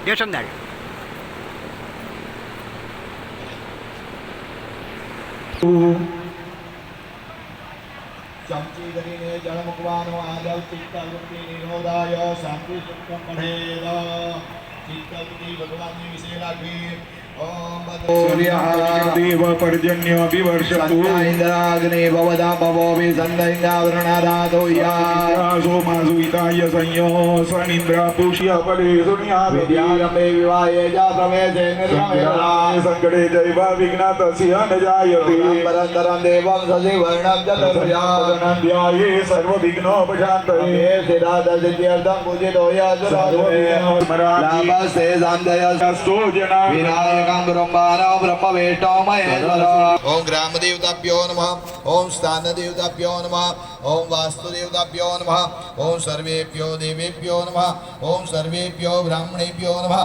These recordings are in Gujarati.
દેવસમદારી ચમચી કરીને જળ મૂકવાનો આદવ ચિત્તવૃત્તિ નિરોધાય શાંતિ સુખમ પડેદ ચિત્તવૃત્તિ ભગવાનની વિશે રાખી ઓમ દેવ પર્જન્ય વિવર્ષતુ ઇન્દ્રાગ્નિ ભવદા ભવો વિસંદૈન્દ્રાવરણારાધો યાસો માસુિતાય સંયો સનિન્દ્રા પુષ્ય પલે સુનિયા વિદ્યારંભે વિવાહે જા પ્રવેશે નિર્ગમે સંકટે જૈવ વિઘ્નતસ્ય ન જાયતે પરંતરં દેવં સજીવર્ણં ધ્યાયે સર્વ વિઘ્નોપશાંતયે સિદ્ધાર્થસિદ્ધ્યર્થં પૂજિતો લાભસ્તે સાંધયસ્તો જના વિનાયકં બ્રહ્માણો બ્રહ્મવેષ્ટો મહેશ્વર ઓમ ગ્રામ દેવતાભ્યો નમઃ ઓમ સ્થાન દેવતાભ્યો નમઃ ઓમ વાસ્તુ દેવતાભ્યો નમઃ ઓમ સર્વેભ્યો દેવેભ્યો નમઃ ઓમ સર્વેભ્યો બ્રાહ્મણેભ્યો નમઃ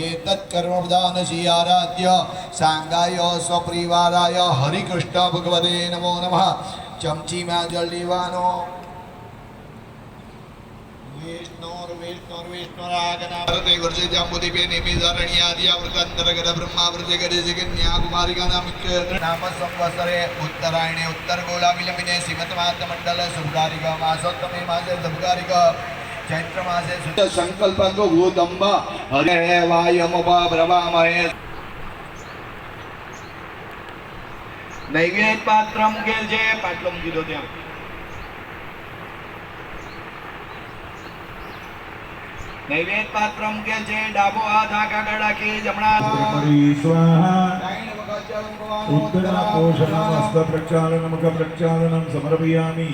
એતत् કર્મપ્રધાનસી આરાધ્ય સાંગાય સ્વપરિવારાય હરિકૃષ્ણ ભગવતે નમો નમઃ ચમચીમાં જળ લેવાનો विष्णोर्विष्णोरागनामृते वर्षे जाम्बुदीपे निमिषारण्यादियावृतान्तर्गत ब्रह्मावृते जगन्या कुमारिकानामित्य नाम संवत्सरे उत्तरायणे उत्तरगोलाविलम्बिने सीमतमात्रमण्डल शुभकारिका मासोत्तमे मासे शुभकारिका चैत्र मासे संकल्पको भूतम्ब हरे वायमुपब्रवामहे नैवेद्य पात्रम के जे पाटलम कीधो ત્યાં नैवेद्य पात्रम के जे डाबो हाथ आगा गड़ाकी जमणा स्वाहा उत्तरापोषणमस्त प्रक्षालनम क प्रक्षालनम समर्पयामि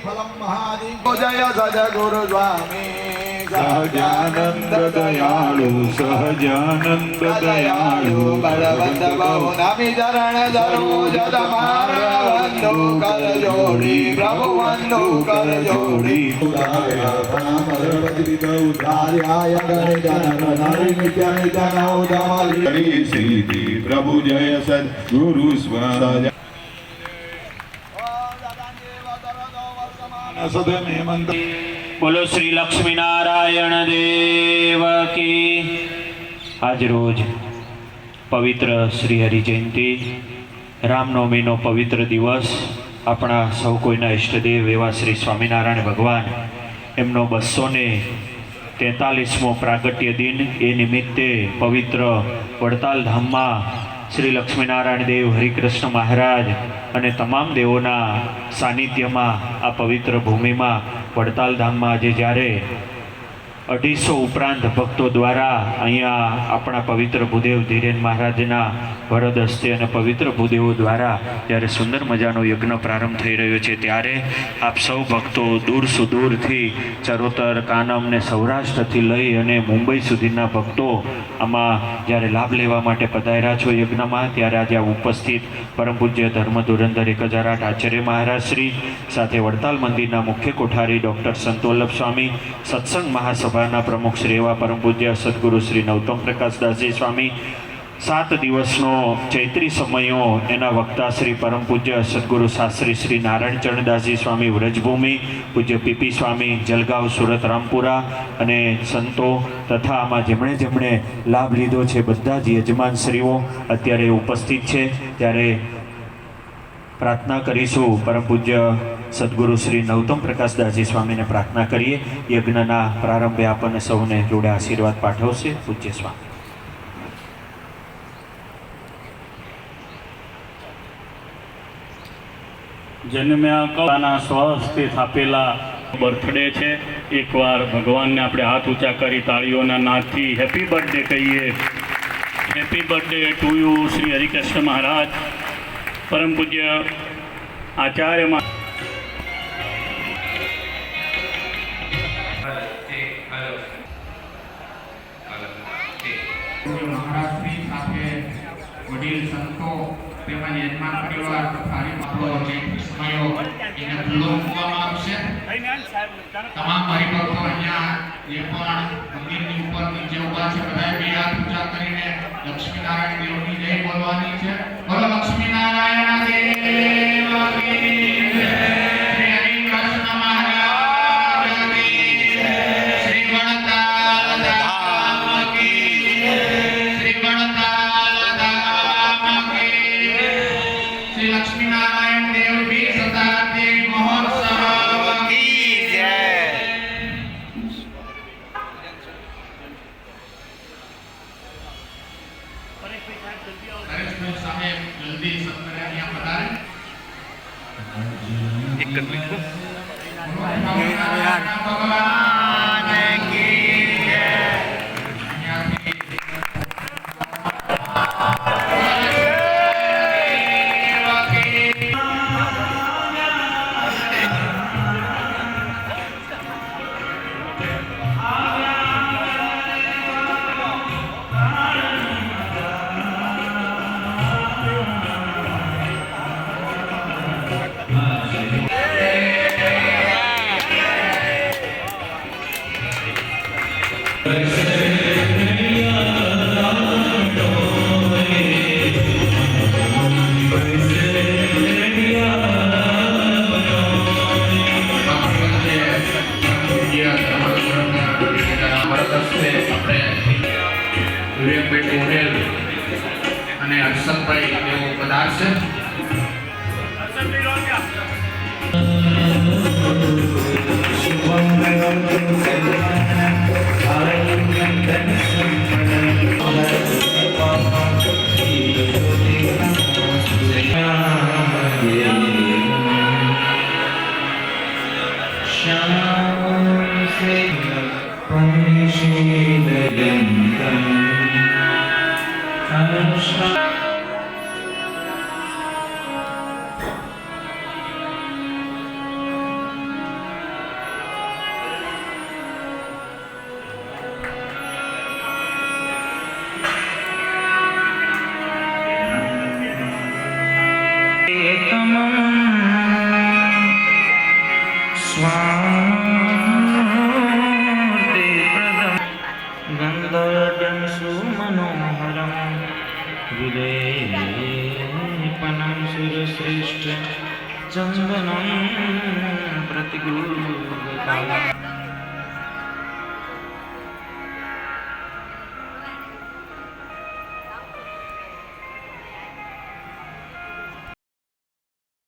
फलम महादीप जय सद्गुरु स्वामी सहजानंद दयालु सहजानंद दयालु बलवंत बहु नमि चरण सरोज तमार बंधु कर जोड़ी प्रभु बंधु कर जोड़ी उद्धार्याय गणेश नित्य नित्य नवोदमलि श्री प्रभु जय सद्गुरु स्वाहा सदमे मंत्र बोलो श्री लक्ष्मी नारायण देव की। आज रोज पवित्र श्री हरि जयंती रामनवमी नो पवित्र दिवस अपना सौ कोईना इष्टदेव एवं श्री स्वामीनारायण भगवान एमनो 243मो प्रागट्य दिन ए निमित्ते पवित्र वडताल धाम में श्री लक्ष्मीनारायण देव हरिकृष्ण महाराज અને તમામ દેવોના સાનિધ્યમાં આ પવિત્ર ભૂમિમાં વડતાલ ધામમાં આજે જ્યારે 250 ઉપરાંત ભક્તો દ્વારા અહીંયા આપણા પવિત્ર ભૂદેવ ધીરેન મહારાજના વરદ હસ્તે અને પવિત્ર ભૂદેવો દ્વારા જ્યારે સુંદર મજાનો યજ્ઞ પ્રારંભ થઈ રહ્યો છે ત્યારે આપ સૌ ભક્તો દૂર સુદૂરથી ચરોતર કાનમ ને સૌરાષ્ટ્રથી લઈ અને મુંબઈ સુધીના ભક્તો આમાં જ્યારે લાભ લેવા માટે પધાર્યા છો યજ્ઞમાં ત્યારે આજે ઉપસ્થિત પરમ પૂજ્ય ધર્મ ધુરંધર 1008 આચાર્ય મહારાજ શ્રી સાથે વડતાલ મંદિરના મુખ્ય કોઠારી ડૉક્ટર સંત વલ્લભ સ્વામી સત્સંગ મહાસભાના પ્રમુખ શ્રી એવા પરમ પૂજ્ય સદગુરુ શ્રી નૌતમ પ્રકાશદાસજી સ્વામી 7 દિવસનો ચૈત્રી સમયો એના વક્તા શ્રી પરમ પૂજ્ય સદગુરુ શાસ્ત્રી શ્રી નારાયણ ચરણદાસજી સ્વામી વ્રજભૂમિ પૂજ્ય પીપી સ્વામી જલગાંવ સુરત રામપુરા અને સંતો તથા આમાં જેમણે લાભ લીધો છે બધા જ યજમાનશ્રીઓ અત્યારે ઉપસ્થિત છે ત્યારે प्रार्थना करीशू परम पूज्य सद्गुरु श्री नौतम प्रकाशदासजी स्वामी ने प्रार्थना करिए यज्ञना प्रारंभे आपने सौने जोड़े आशीर्वाद पाठवशे पूज्य स्वामी। जन्म्या कलाना स्वस्थ स्थापेला बर्थडे है। एक बार भगवान ने अपने हाथ ऊंचा करी ताळीओना नाथी हैप्पी बर्थडे कहिए। Happy birthday to you Shri Harikrishna Maharaj परम पूज्य आचार्य वडील संतो यजमान परिवार तमाम हरिभक्तो अहींया जे पण मंदिरनी ઉપર નીચે ઊભા છે બધાએ બે હાથ ઊંચા કરીને લક્ષ્મીનારાયણ દેવની જય બોલવાની છે। બોલો લક્ષ્મીનારાયણ દેવ કી જય। શ્રી હરિકૃષ્ણ મહારાજ કી જય। શ્રી વડતાલ लक्ष्मीनारायण देव 20 शताब्दी महोत्सव की हरेशભાઈ સાહેબ જલ્દી સત્કાર્ય અહીંયા પધારે એક ભગવાન કી જય અને હર્ષદભાઈ તેઓ પધારશે गंधर्वं सुमनोहरं विलेपनं सुरश्रेष्ठ चन्दनं प्रतिगुरुकालं